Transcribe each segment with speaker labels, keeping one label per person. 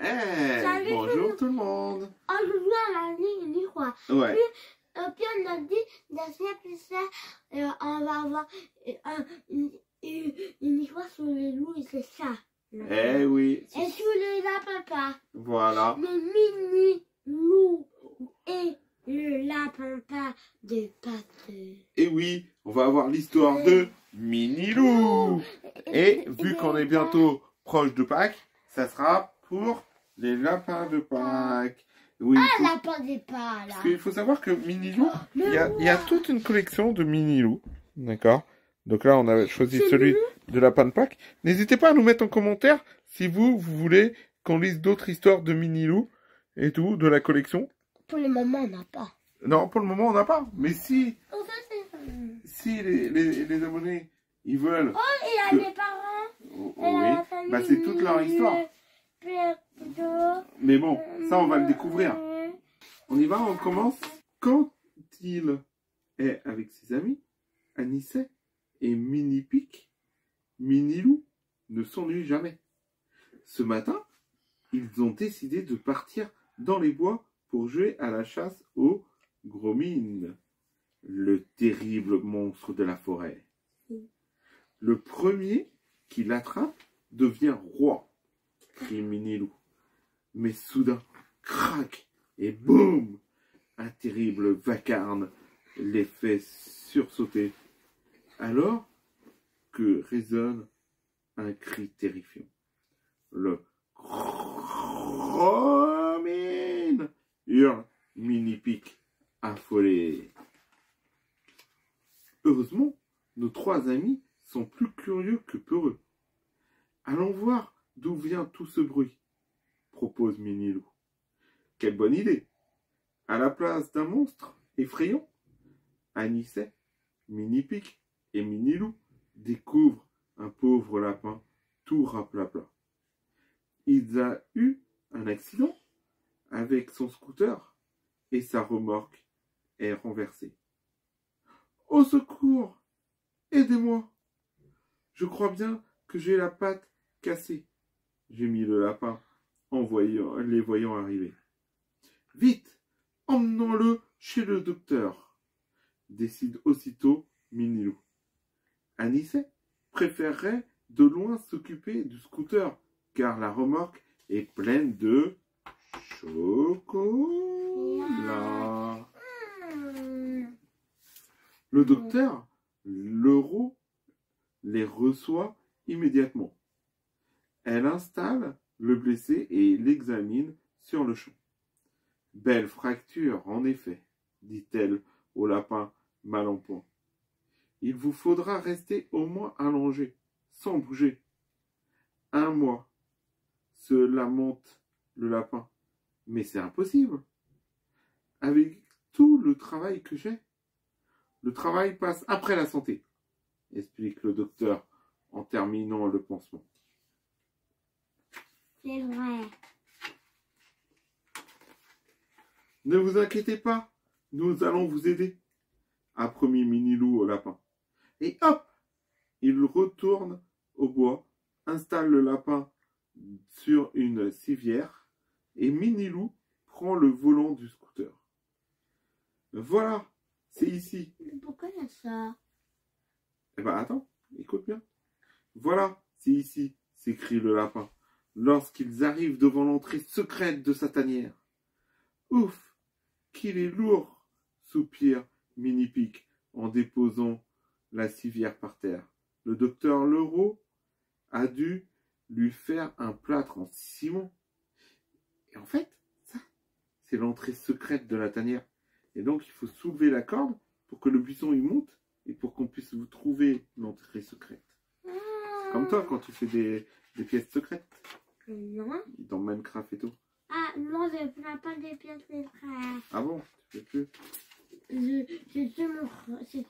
Speaker 1: Salut
Speaker 2: Bonjour tout le monde.
Speaker 1: Aujourd'hui, on a dit une histoire.
Speaker 2: Ouais.
Speaker 1: Puis on a dit, dans cet épisode, on va avoir une histoire sur les loups et c'est ça.
Speaker 2: Oui.
Speaker 1: Et sur les lapins pas.
Speaker 2: Voilà.
Speaker 1: Le mini-loup et le lapin pas de pâte.
Speaker 2: Et oui, on va avoir l'histoire de Minilou. Et vu qu'on est bientôt proche de Pâques, ça sera pour les lapins de Pâques. Oui.
Speaker 1: Lapin des pas là.
Speaker 2: Parce qu'il faut savoir que Minilou, il y a toute une collection de Minilou. D'accord? Donc là, on a choisi celui de lapin de Pâques. N'hésitez pas à nous mettre en commentaire si vous voulez qu'on lise d'autres histoires de Minilou et tout, de la collection.
Speaker 1: Pour le moment, on n'a pas.
Speaker 2: Non, pour le moment, on n'a pas. Mais si,
Speaker 1: Oh, ça,
Speaker 2: si les abonnés, ils veulent...
Speaker 1: il y a
Speaker 2: que...
Speaker 1: des parents.
Speaker 2: Oui, bah, c'est toute leur histoire. Mais bon, ça, on va le découvrir. On y va, on commence. Quand il est avec ses amis, Anicet et Mini-Pic, Minilou ne s'ennuient jamais. Ce matin, ils ont décidé de partir dans les bois pour jouer à la chasse aux Gromines, le terrible monstre de la forêt. Le premier qui l'attrape devient roi, crie Minilou. Mais soudain, crac et boum, un terrible vacarme les fait sursauter. Alors que résonne un cri terrifiant. Le Gromine hurle Mini-Pic, affolé. Heureusement, nos trois amis sont plus curieux que peureux. Allons voir d'où vient tout ce bruit, propose Minilou. Quelle bonne idée! À la place d'un monstre effrayant, Anicet, Mini-Pic et Minilou découvrent un pauvre lapin tout raplapla. Il a eu un accident avec son scooter et sa remorque est renversée. Au secours! Aidez-moi! Je crois bien que j'ai la patte cassée, gémit le lapin en les voyant arriver. Vite! Emmenons-le chez le docteur, décide aussitôt Minilou. Anicet préférerait de loin s'occuper du scooter, car la remorque est pleine de chocolat. Le docteur Leroux les reçoit immédiatement. Elle installe le blessé et l'examine sur le champ. Belle fracture, en effet, dit-elle au lapin mal en point. Il vous faudra rester au moins allongé, sans bouger. 1 mois, se lamente le lapin. Mais c'est impossible. Avec tout le travail que j'ai, le travail passe après la santé, explique le docteur en terminant le pansement.
Speaker 1: C'est vrai.
Speaker 2: Ne vous inquiétez pas, nous allons vous aider, a promis Minilou au lapin. Et hop, il retourne au bois, installe le lapin sur une civière et Minilou prend le volant du scooter. Voilà, c'est ici.
Speaker 1: Pourquoi il y a ça?
Speaker 2: Eh ben attends, écoute bien. Voilà, c'est ici, s'écrie le lapin, lorsqu'ils arrivent devant l'entrée secrète de sa tanière. Ouf, qu'il est lourd, soupire Mini-Pic en déposant la civière par terre. Le docteur Leroux a dû lui faire un plâtre en ciment. Et en fait, ça, c'est l'entrée secrète de la tanière. Et donc, il faut soulever la corde pour que le buisson y monte et pour qu'on puisse vous trouver l'entrée secrète. Comme toi, quand tu fais des pièces secrètes.
Speaker 1: Non.
Speaker 2: Dans Minecraft et tout.
Speaker 1: Ah non, je ne fais pas des pièces de frère.
Speaker 2: Ah bon? Tu fais plus?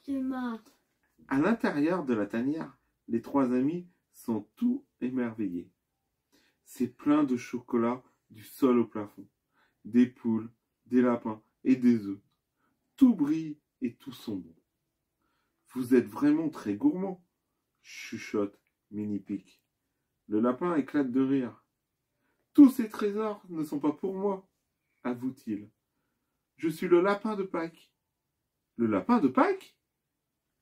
Speaker 1: C'est mort.
Speaker 2: À l'intérieur de la tanière, les trois amis sont tout émerveillés. C'est plein de chocolat du sol au plafond. Des poules, des lapins et des œufs. Tout brille et tout sent bon. Vous êtes vraiment très gourmand, chuchote Mini-Pic. Le lapin éclate de rire. Tous ces trésors ne sont pas pour moi, avoue-t-il. Je suis le lapin de Pâques. Le lapin de Pâques?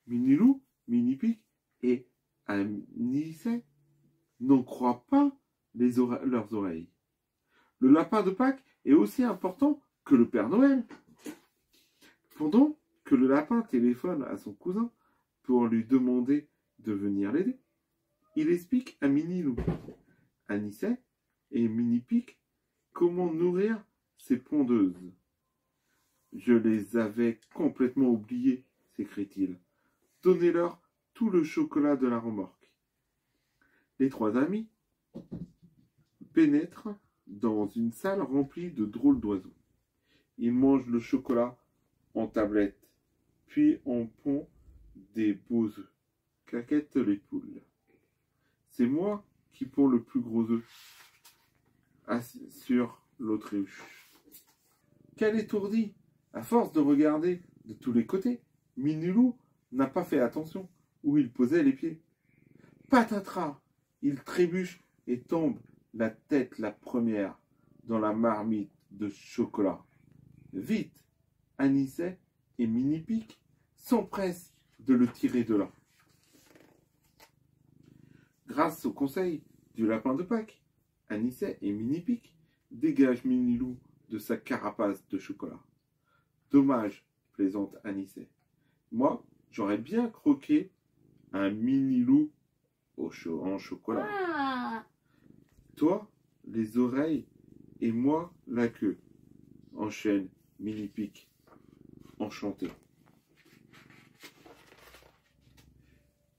Speaker 2: Minilou, Minipic et Anicet n'en croient pas leurs oreilles. Le lapin de Pâques est aussi important que le Père Noël. Pendant que le lapin téléphone à son cousin pour lui demander de venir l'aider, il explique à Minilou, Anicet et Minipic comment nourrir ses pondeuses. Je les avais complètement oubliées, s'écrie-t-il. Donnez-leur tout le chocolat de la remorque. Les trois amis pénètrent dans une salle remplie de drôles d'oiseaux. Ils mangent le chocolat en tablette, puis en pond des beaux œufs, caquettent les poules. C'est moi qui ponds le plus gros œuf, assure l'autruche. Quel étourdi! À force de regarder de tous les côtés, Minilou n'a pas fait attention où il posait les pieds. Patatras! Il trébuche et tombe la tête la première dans la marmite de chocolat. Vite! Anicet et Minipic s'empressent de le tirer de là. Grâce au conseil du lapin de Pâques, Anicet et Minipic dégagent Minilou de sa carapace de chocolat. Dommage, plaisante Anicet. Moi, j'aurais bien croqué un Minilou en chocolat.
Speaker 1: Ah.
Speaker 2: Toi, les oreilles et moi, la queue. Enchaîne Minipic, enchanté.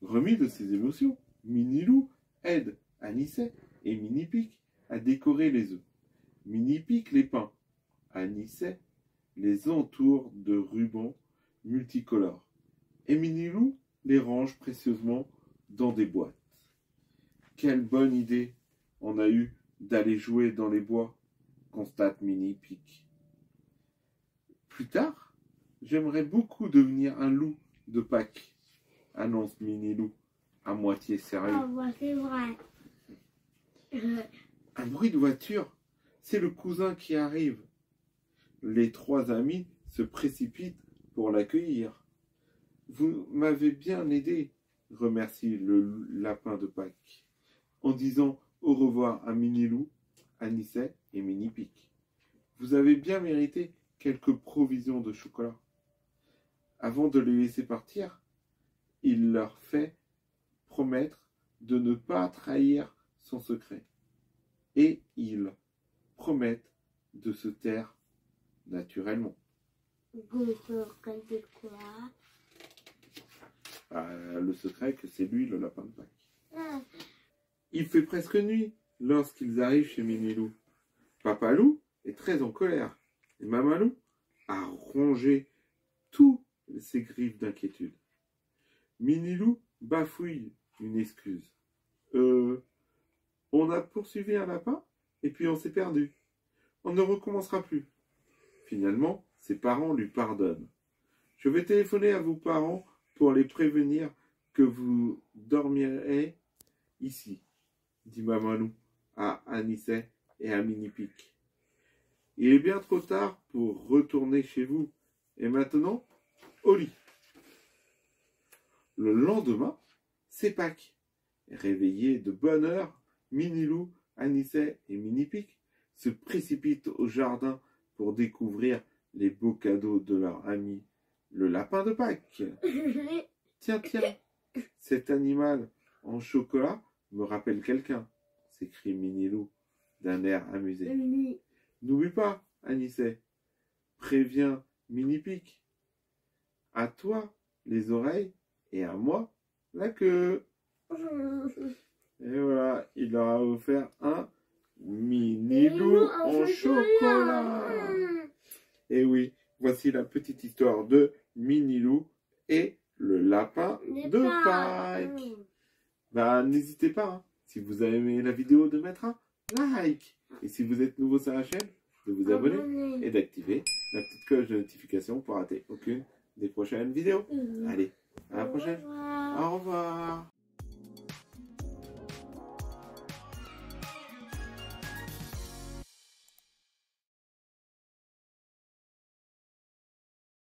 Speaker 2: Remis de ses émotions, Minilou aide Anicet et Minipic à décorer les œufs. Minipic les peint. Anicet les entoure de rubans multicolores. Et Minilou les range précieusement dans des boîtes. Quelle bonne idée on a eu d'aller jouer dans les bois, constate Minipic. Plus tard, j'aimerais beaucoup devenir un loup de Pâques, annonce Minilou, à moitié sérieux.
Speaker 1: Ah, bah, c'est vrai.
Speaker 2: Un bruit de voiture, c'est le cousin qui arrive. Les trois amis se précipitent pour l'accueillir. Vous m'avez bien aidé, remercie le lapin de Pâques, en disant au revoir à Minilou, Anicet et Minipic. Vous avez bien mérité quelques provisions de chocolat. Avant de les laisser partir, il leur fait promettre de ne pas trahir son secret. Et ils promettent de se taire naturellement.
Speaker 1: Le secret de quoi?
Speaker 2: Le secret que c'est lui le lapin de Pâques.
Speaker 1: Ah.
Speaker 2: Il fait presque nuit lorsqu'ils arrivent chez Minilou. Papa Loup est très en colère et Maman Loup a rongé tous ses griffes d'inquiétude. Minilou bafouille une excuse. On a poursuivi un lapin et puis on s'est perdu. On ne recommencera plus. Finalement, ses parents lui pardonnent. Je vais téléphoner à vos parents pour les prévenir que vous dormirez ici, dit Maman Loup à Anicet et à Minipic. Il est bien trop tard pour retourner chez vous. Et maintenant, au lit. Le lendemain, c'est Pâques. Réveillés de bonne heure, Minilou, Anicet et Minipic se précipitent au jardin pour découvrir les beaux cadeaux de leur ami, le lapin de Pâques. Tiens, cet animal en chocolat me rappelle quelqu'un, s'écrie Minilou d'un air amusé. N'oublie pas, Anicet, préviens Minipic. À toi, les oreilles, et à moi, la queue. Et voilà, il leur a offert un Minilou en chocolat. Et oui, voici la petite histoire de Minilou et le lapin de Pâques. Bah, n'hésitez pas, hein, si vous avez aimé la vidéo, de mettre un like. Et si vous êtes nouveau sur la chaîne, de vous abonner et d'activer la petite cloche de notification pour rater aucune des prochaines vidéos. Allez, à la prochaine. Au revoir.